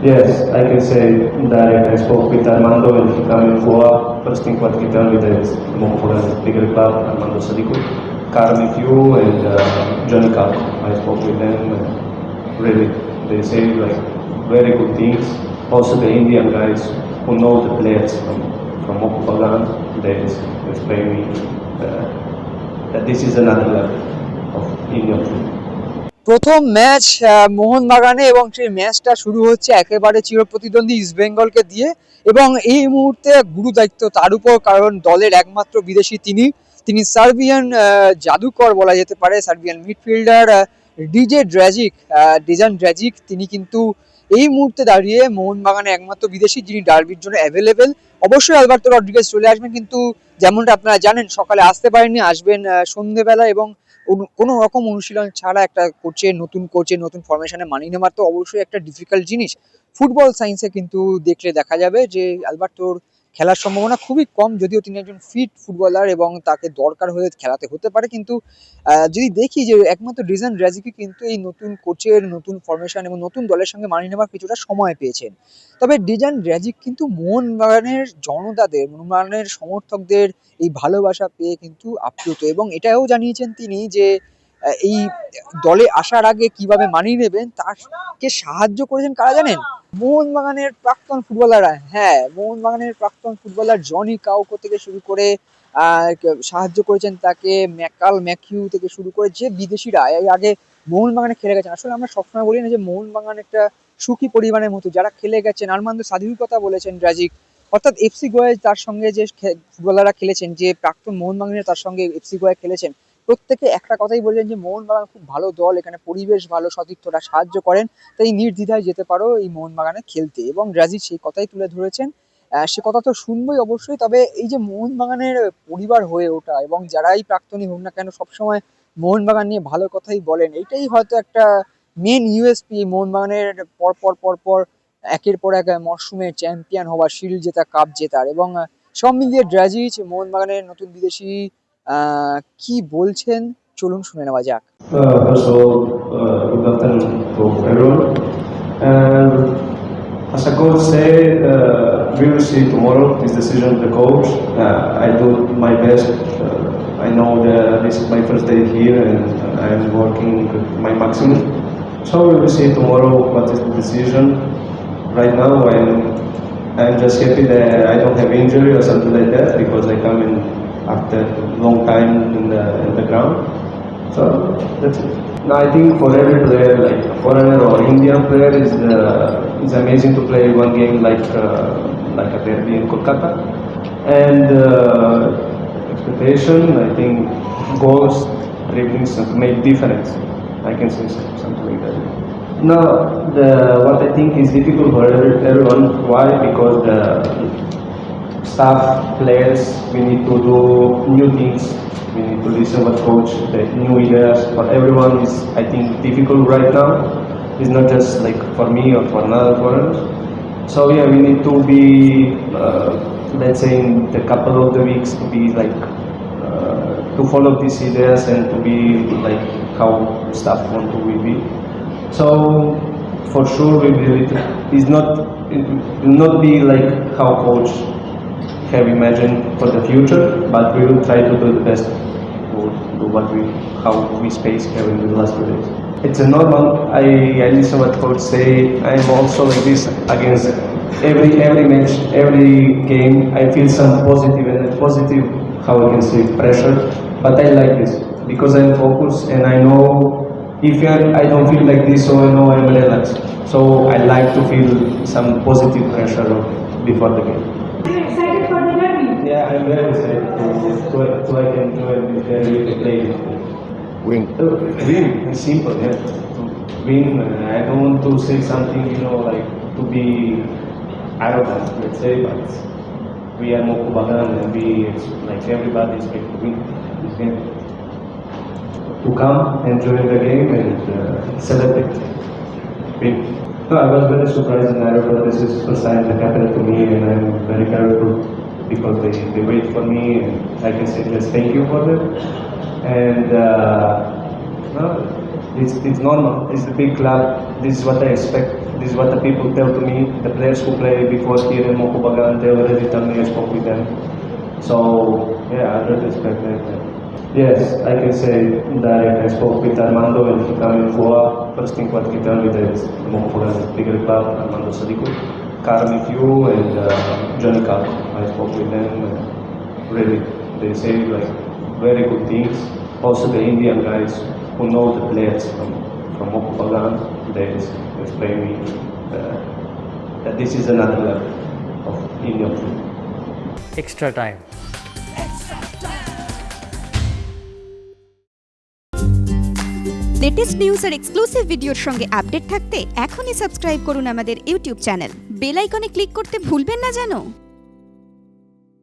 Yes, I can say that I spoke with Armando and he came in Goa. First thing what he told me that is more for a bigger club, Armando Sadiku, Carmi Few and Johnny Calco. I spoke with them and really they say like very good things. Also the Indian guys who know the players from Mokupagan, they explain me that this is another level of Indian football. প্রথম match মোহনবাগানে এবং সেই ম্যাচটা শুরু হচ্ছে একেবারে চিরপ্রতিদ্বন্দ্বী ইস্টবেঙ্গলকে দিয়ে এবং এই মুহূর্তে গুরু দায়িত্ব তার উপর, কারণ দলের একমাত্র বিদেশি তিনি সার্বিয়ান জাদুকর বলা যেতে পারে, সার্বিয়ান মিডফিল্ডার ডিজান ড্রাজিক। তিনি কিন্তু এই মুহূর্তে দাঁড়িয়ে মোহনবাগানে একমাত্র বিদেশি যিনি ডার্বির জন্য অ্যাভেলেবেল। অবশ্যই আলবার্তো রড্রিগেজ চলে আসবেন, কিন্তু যেমনটা আপনারা জানেন সকালে আসতে পারেননি, আসবেন সন্ধ্যেবেলা এবং কোনো রকম অনুশীলন ছাড়া একটা নতুন ফরমেশনে মানিয়ে নেওয়ার তো অবশ্যই একটা ডিফিকাল্ট জিনিস। ফুটবল সায়েন্সে কিন্তু দেখলে দেখা যাবে যে আলবার্তোর খেলার সম্ভাবনা খুবই কম, যদিও তিনি একজন ফিট ফুটবলার এবং তাকে দরকার হলে খেলাতে হতে পারে। কিন্তু যদি দেখি যে একমাত্র ডিজান ড্রাজিকি কিন্তু এই নতুন কোচের নতুন ফরমেশন এবং নতুন দলের সঙ্গে মানিয়ে নেওয়ার কিছুটা সময় পেয়েছেন। তবে ডিজান ড্রাজিক কিন্তু মোহনবাগানের জনতাদের, মোহনবাগানের সমর্থকদের এই ভালোবাসা পেয়ে কিন্তু আপ্লুত এবং এটাও জানিয়েছেন তিনি যে এই দলে আসার আগে কিভাবে মানিয়ে নেবেন তাকে সাহায্য করেছেন কারা জানেন? মোহনবাগানের প্রাক্তন ফুটবলাররা। হ্যাঁ, মোহনবাগানের প্রাক্তন ফুটবলার জনি কাউকো থেকে শুরু করে সাহায্য করেছেন তাকে, ম্যাকিউ থেকে শুরু করে যে বিদেশিরা এর আগে মোহনবাগানে খেলে গেছেন। আসলে আমরা সবসময় বলি না যে মোহনবাগান একটা সুখী পরিবারের মতো, যারা খেলে গেছেন। আরমান্দো সাদিকুর কথা বলেছেন ড্রাজিক, অর্থাৎ এফসি গোয়ায় তার সঙ্গে যে ফুটবলাররা খেলেছেন, যে প্রাক্তন মোহনবাগানের তার সঙ্গে এফসি গোয়ায় খেলেছেন, প্রত্যেকে একটা কথাই বললেন যে মোহনবাগান খুব ভালো দল, এখানে পরিবেশ ভালো, সতীর্থরা সাহায্য করেন, তাই নির্দ্বিধায় যেতে পারো এই মোহনবাগানে খেলতে। এবং ড্রাজিক সেই কথাই তুলে ধরেছেন। সে কথা তো শুনবোই অবশ্যই, তবে এই যে মোহনবাগানের পরিবার হয়ে ওঠা এবং যারাই প্রাক্তনী হোক না কেন সবসময় মোহনবাগান নিয়ে ভালো কথাই বলেন, এইটাই হয়তো একটা মেন ইউএসপি মোহনবাগানের। পর একের পর এক মরশুমে চ্যাম্পিয়ন হওয়া, শিল্ড জেতা, কাপ জেতার। এবং সব মিলিয়ে ড্রাজিচ মোহনবাগানের নতুন বিদেশি কি বলছেন চলুন শুনে নেওয়া যাক। First of all, good afternoon to everyone. As a coach said, we will see tomorrow. This decision of the coach. I do my best. I know that this is my first day here, and I'm working my maximum. So we will see tomorrow what is the decision. Right now, I'm just happy that I don't have injury or something like that because I come in after long time in the ground. So that's it. Now I think for every player, like foreigner or Indian player, is amazing to play one game like a derby in Kolkata. And expectation, I think goals, dribblings make difference. I can say something like that. Now, what I think is difficult for everyone. Why? Because the staff, players, we need to do new things. We need to listen what coach, the new ideas. For everyone is, I think, difficult right now. It's not just like for me or for another foreigners. So yeah, we need to be, let's say, in the couple of the weeks to be like to follow these ideas and to be like how staff want to be. So for sure, we will. It will not be like how coach have imagined for the future, but we will try to do the best to do how we space here in the last 2 days. It's a normal. I listen what coach say. I'm also like this against every match, every game. I feel some positive and positive. How I can say pressure, but I like this because I'm focused and I know if I don't feel like this, so I know I'm relaxed. So I like to feel some positive pressure before the game. Yeah, I'm very excited so I can join this derby to play. Win. Win. It's simple, yeah. To win. I don't want to say something, like to be arrogant, let's say, but we are Mokubagan and like everybody expect to win this game. To come, enjoy the game and celebrate. Win. No, I was very surprised in airport. This is the first time that happened to me and I'm very grateful because they wait for me and I can say just thank you for that. And no, it's normal. It's a big club. This is what I expect. This is what the people tell to me. The players who play before here in Mokopagan, they already told me I spoke with them. So yeah, I really respect that. Yes, I can say that I spoke with Armando and he came in Goa. First thing what he told me that Mokopagan is a bigger club, Armando Sadiku, Carmi Few and Johnny Carl. I spoke with them. Really, they say like very good things. Also the Indian guys who know the players from Mokopagan, they explain me that this is another level of Indian football. Extra time. Latest news আর exclusive ভিডিওর সঙ্গে update থাকতে এখনই subscribe করুন আমাদের YouTube channel. Bell আইকনে click করতে ভুলবেন না যেন।